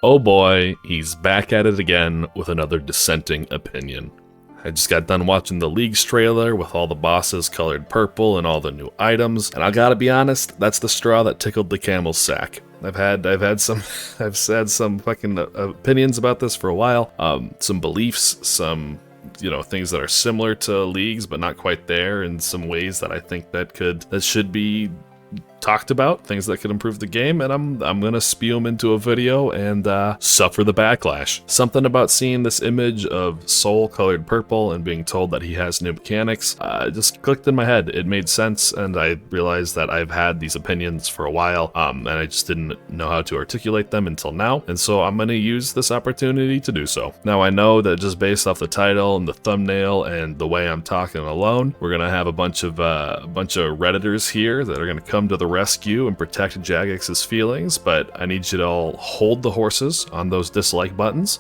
Oh boy, he's back at it again with another dissenting opinion. I just got done watching the Leagues trailer with all the bosses colored purple and all the new items, and I gotta be honest, that's the straw that tickled the camel's sack. I've had some fucking opinions about this for a while, some beliefs, some things that are similar to Leagues but not quite there, in some ways that I think that should be talked about, things that could improve the game, and I'm gonna spew them into a video and suffer the backlash. Something about seeing this image of Soul colored purple and being told that he has new mechanics just clicked in my head. It made sense, and I realized that I've had these opinions for a while, and I just didn't know how to articulate them until now, and so I'm gonna use this opportunity to do so. Now, I know that just based off the title and the thumbnail and the way I'm talking alone, we're gonna have a bunch of Redditors here that are gonna come to the rescue and protect Jagex's feelings, but I need you to all hold the horses on those dislike buttons.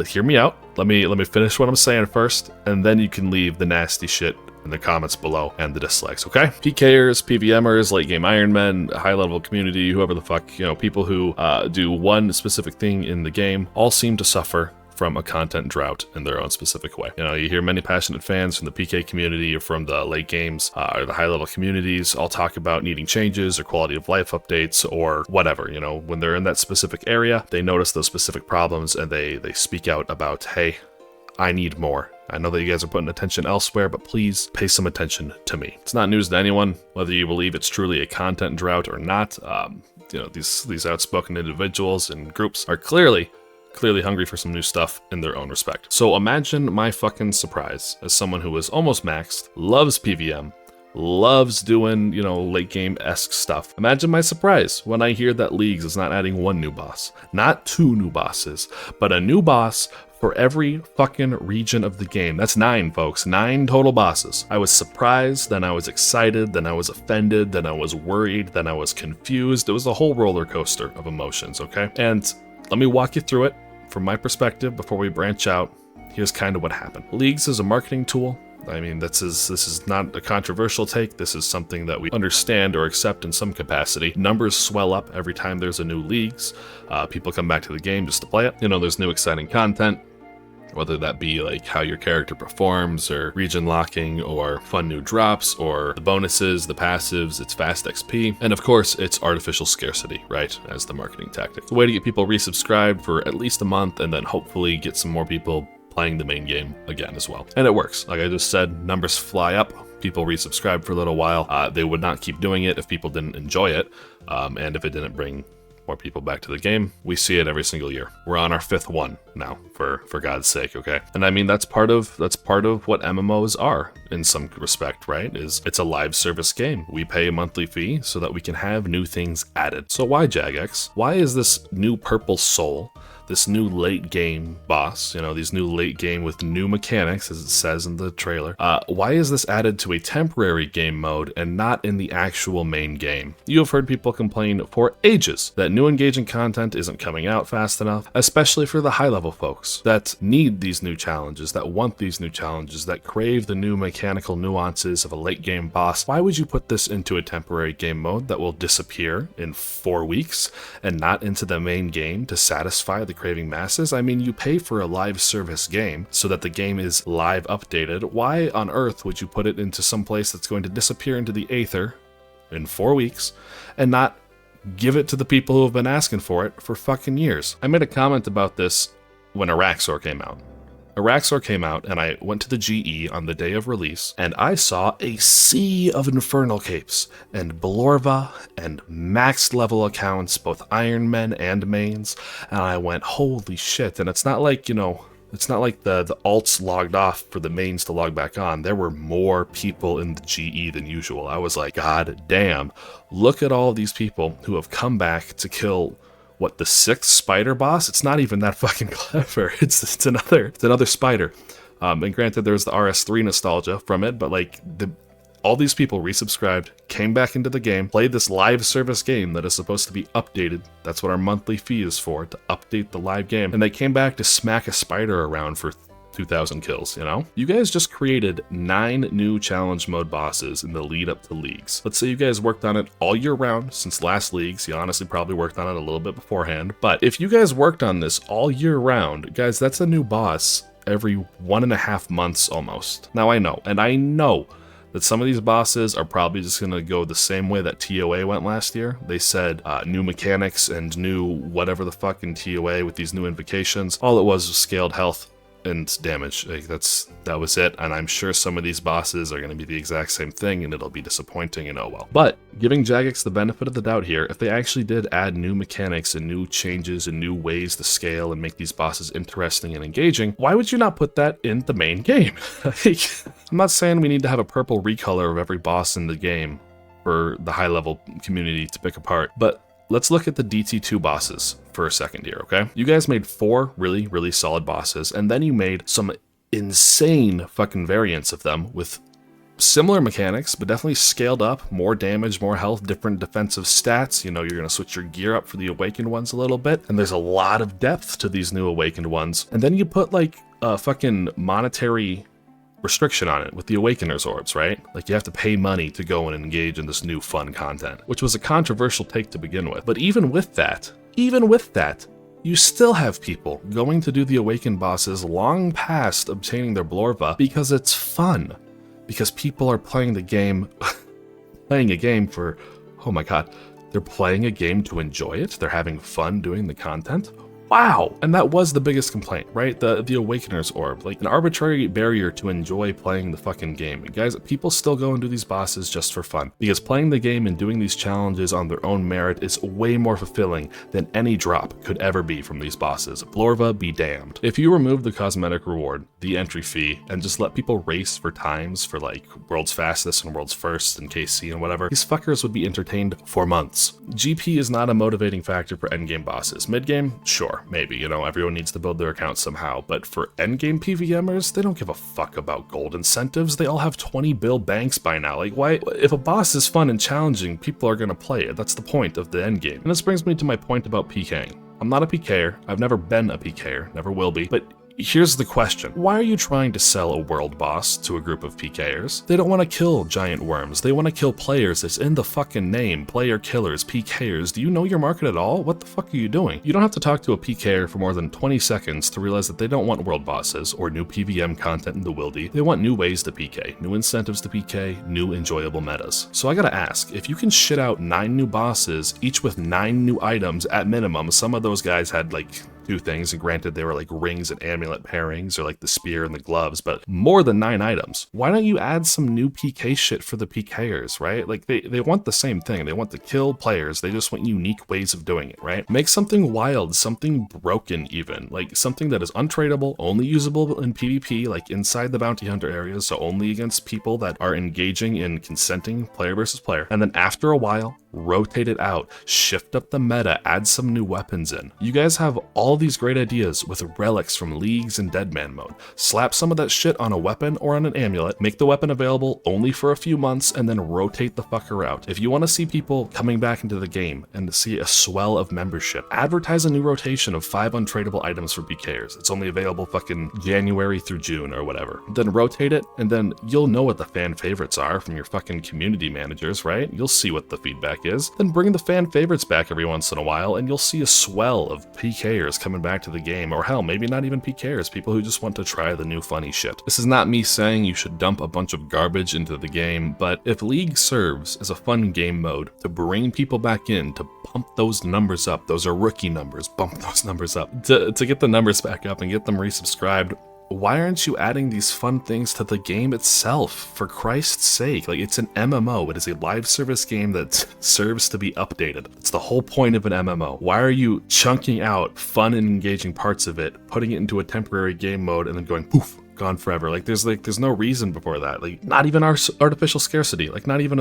Hear me out. Let me finish what I'm saying first, and then you can leave the nasty shit in the comments below and the dislikes, okay? PKers, PVMers, late game Ironmen, high level community, whoever the fuck, people who do one specific thing in the game, all seem to suffer from a content drought in their own specific way. You hear many passionate fans from the PK community or from the late games or the high level communities all talk about needing changes or quality of life updates or whatever. When they're in that specific area, they notice those specific problems and they speak out about, hey, I need more. I know that you guys are putting attention elsewhere, but please pay some attention to me. It's not news to anyone, whether you believe it's truly a content drought or not. These outspoken individuals and groups are clearly hungry for some new stuff in their own respect. So imagine my fucking surprise as someone who is almost maxed, loves PVM, loves doing, late game-esque stuff. Imagine my surprise when I hear that Leagues is not adding one new boss, not two new bosses, but a new boss for every fucking region of the game. That's 9, folks. 9 total bosses. I was surprised, then I was excited, then I was offended, then I was worried, then I was confused. It was a whole roller coaster of emotions, okay? And let me walk you through it from my perspective before we branch out. Here's kind of what happened. Leagues is a marketing tool. I mean, this is not a controversial take. This is something that we understand or accept in some capacity. Numbers swell up every time there's a new Leagues. People come back to the game just to play it. There's new exciting content, whether that be like how your character performs or region locking or fun new drops or the bonuses, the passives, it's fast XP, and of course it's artificial scarcity, right, as the marketing tactic. It's a way to get people resubscribed for at least a month and then hopefully get some more people playing the main game again as well. And it works. Like I just said, numbers fly up. People resubscribe for a little while. They would not keep doing it if people didn't enjoy it, and if it didn't bring more people back to the game. We see it every single year. We're on our 5th one now, for God's sake, okay? And I mean, that's part of what MMOs are in some respect, right? It's a live service game. We pay a monthly fee so that we can have new things added. So why Jagex? Why is this new purple soul, this new late game boss, these new late game with new mechanics, as it says in the trailer, why is this added to a temporary game mode and not in the actual main game? You have heard people complain for ages that new engaging content isn't coming out fast enough, especially for the high level folks that need these new challenges, that want these new challenges, that crave the new mechanical nuances of a late game boss. Why would you put this into a temporary game mode that will disappear in 4 weeks and not into the main game to satisfy the craving masses? I mean, you pay for a live service game so that the game is live updated. Why on earth would you put it into some place that's going to disappear into the aether in 4 weeks and not give it to the people who have been asking for it for fucking years? I made a comment about this when Araxor came out. Araxor came out and I went to the GE on the day of release and I saw a sea of Infernal Capes and Blorva and maxed level accounts, both Ironmen and mains, and I went, holy shit. And it's not like, it's not like the alts logged off for the mains to log back on. There were more people in the GE than usual. I was like, God damn, look at all these people who have come back to kill the 6th spider boss. It's not even that fucking clever. It's another spider. And granted, there's the RS3 nostalgia from it, but all these people resubscribed, came back into the game, played this live service game that is supposed to be updated. That's what our monthly fee is for, to update the live game. And they came back to smack a spider around for 2,000 kills, you know? You guys just created 9 new challenge mode bosses in the lead up to leagues. Let's say you guys worked on it all year round since last leagues. You honestly probably worked on it a little bit beforehand. But if you guys worked on this all year round, guys, that's a new boss every 1.5 months almost. Now I know that some of these bosses are probably just going to go the same way that TOA went last year. They said new mechanics and new whatever the fuck in TOA with these new invocations. All it was scaled health and damage. Like that was it. And I'm sure some of these bosses are going to be the exact same thing and it'll be disappointing and oh well. But giving Jagex the benefit of the doubt here, if they actually did add new mechanics and new changes and new ways to scale and make these bosses interesting and engaging, why would you not put that in the main game? Like, I'm not saying we need to have a purple recolor of every boss in the game for the high level community to pick apart, but let's look at the DT2 bosses for a second here, okay? You guys made 4 really, really solid bosses, and then you made some insane fucking variants of them with similar mechanics, but definitely scaled up, more damage, more health, different defensive stats. You know, you're gonna switch your gear up for the awakened ones a little bit, and there's a lot of depth to these new awakened ones. And then you put like a fucking monetary restriction on it with the Awakener's orbs, right? Like you have to pay money to go and engage in this new fun content, which was a controversial take to begin with. But even with that, you still have people going to do the Awakened bosses long past obtaining their Blorva because it's fun. Because people are playing the game, playing a game for, oh my god, they're playing a game to enjoy it. They're having fun doing the content. Wow! And that was the biggest complaint, right? The Awakener's Orb, like an arbitrary barrier to enjoy playing the fucking game. And guys, people still go and do these bosses just for fun, because playing the game and doing these challenges on their own merit is way more fulfilling than any drop could ever be from these bosses. Blorva be damned. If you remove the cosmetic reward, the entry fee, and just let people race for times for like World's Fastest and World's First and KC and whatever, these fuckers would be entertained for months. GP is not a motivating factor for endgame bosses. Mid-game, sure. Maybe, you know, everyone needs to build their accounts somehow, but for endgame PVMers, they don't give a fuck about gold incentives. They all have 20 bill banks by now. Like, why? If a boss is fun and challenging, people are gonna play it. That's the point of the endgame. And this brings me to my point about PKing. I'm not a PKer. I've never been a PKer, never will be, but here's the question. Why are you trying to sell a world boss to a group of PKers? They don't want to kill giant worms. They want to kill players. It's in the fucking name. Player killers, PKers. Do you know your market at all? What the fuck are you doing? You don't have to talk to a PKer for more than 20 seconds to realize that they don't want world bosses or new PVM content in the wildy. They want new ways to PK, new incentives to PK, new enjoyable metas. So I gotta ask, if you can shit out 9 new bosses, each with 9 new items at minimum, some of those guys had like 2 things, and granted they were like rings and amulet pairings or like the spear and the gloves, but more than 9 items. Why don't you add some new PK shit for the PKers, right? Like they want the same thing. They want to kill players. They just want unique ways of doing it, right? Make something wild, something broken even, like something that is untradeable, only usable in PvP, like inside the bounty hunter areas, so only against people that are engaging in consenting player versus player. And then after a while, rotate it out, shift up the meta, add some new weapons in. You guys have all these great ideas with relics from leagues and deadman mode. Slap some of that shit on a weapon or on an amulet, make the weapon available only for a few months, and then rotate the fucker out. If you want to see people coming back into the game and to see a swell of membership, advertise a new rotation of 5 untradeable items for PKers. It's only available fucking January through June or whatever. Then rotate it, and then you'll know what the fan favorites are from your fucking community managers, right? You'll see what the feedback is. Then bring the fan favorites back every once in a while, and you'll see a swell of PKers coming back to the game, or hell, maybe not even PKers, people who just want to try the new funny shit. This is not me saying you should dump a bunch of garbage into the game, but if League serves as a fun game mode to bring people back in, to bump those numbers up, those are rookie numbers, bump those numbers up, to get the numbers back up and get them resubscribed, why aren't you adding these fun things to the game itself? For Christ's sake, like, it's an MMO. It is a live service game that serves to be updated. It's the whole point of an MMO. Why are you chunking out fun and engaging parts of it, putting it into a temporary game mode, and then going poof, gone forever. Like there's no reason before that. Like not even our artificial scarcity. Like not even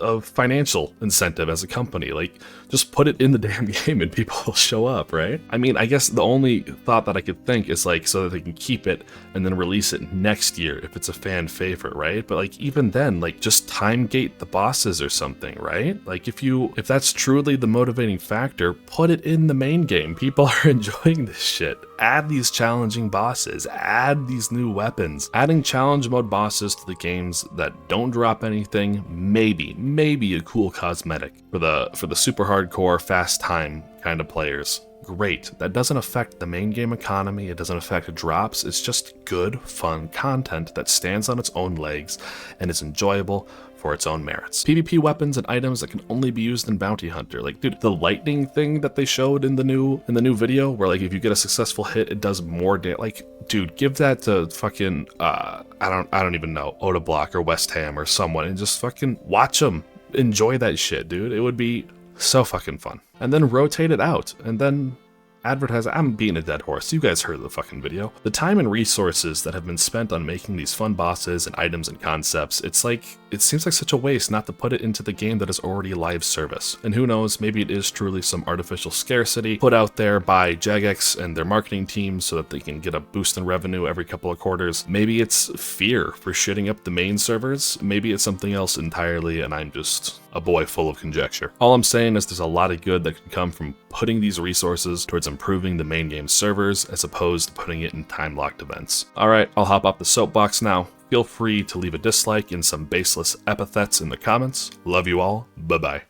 a financial incentive as a company. Like just put it in the damn game and people will show up, right? I mean, I guess the only thought that I could think is like so that they can keep it and then release it next year if it's a fan favorite, right? But like even then, like just time gate the bosses or something, right? Like if that's truly the motivating factor, put it in the main game. People are enjoying this shit. Add these challenging bosses, add these new weapons. Adding challenge mode bosses to the games that don't drop anything, maybe a cool cosmetic for the super hardcore fast time kind of players. Great. That doesn't affect the main game economy, it doesn't affect drops, it's just good, fun content that stands on its own legs and is enjoyable for its own merits. PvP weapons and items that can only be used in Bounty Hunter. Like, dude, the lightning thing that they showed in the new video, where like if you get a successful hit, it does more damage. Like, dude, give that to fucking I don't even know, Oda Block or West Ham or someone, and just fucking watch them enjoy that shit, dude. It would be so fucking fun. And then rotate it out, and then advertise. I'm beating a dead horse. You guys heard the fucking video. The time and resources that have been spent on making these fun bosses and items and concepts, it seems like such a waste not to put it into the game that is already live service. And who knows, maybe it is truly some artificial scarcity put out there by Jagex and their marketing team so that they can get a boost in revenue every couple of quarters. Maybe it's fear for shitting up the main servers. Maybe it's something else entirely, and I'm just a boy full of conjecture. All I'm saying is there's a lot of good that can come from putting these resources towards improving the main game servers as opposed to putting it in time-locked events. Alright, I'll hop off the soapbox now. Feel free to leave a dislike and some baseless epithets in the comments. Love you all. Bye-bye.